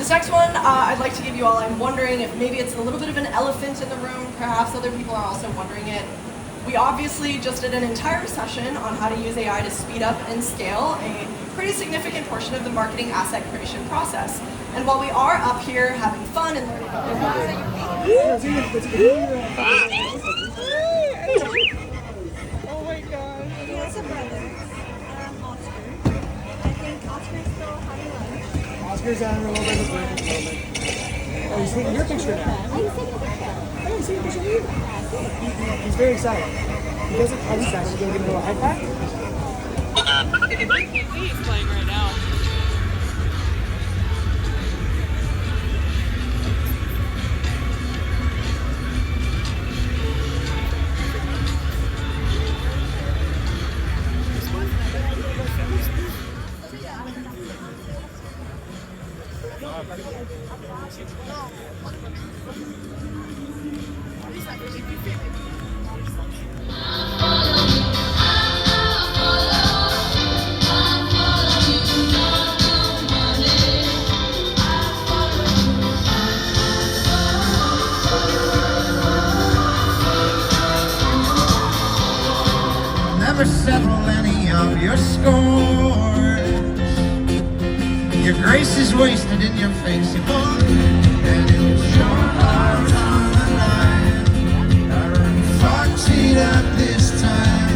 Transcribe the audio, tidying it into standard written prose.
This next one, I'd like to give you all, I'm wondering if maybe it's a little bit of an elephant in the room, perhaps other people are also wondering it. We obviously just did an entire session on how to use AI to speed up and scale a pretty significant portion of the marketing asset creation process. And while we are up here having fun and learning about Oh my god. He has a brother, Oscar. I think Oscar's still having lunch. Oscar's having a little bit of a break at the moment. Oh, he's taking your picture now. Oh, he's taking a picture. I didn't see a picture of you. He's very excited. He doesn't have excited. We're going to give him a little high five. He's playing right now. Never settle any of your scores. Your grace is wasted in your face, and it's your heart on the line. I fought cheat at this time.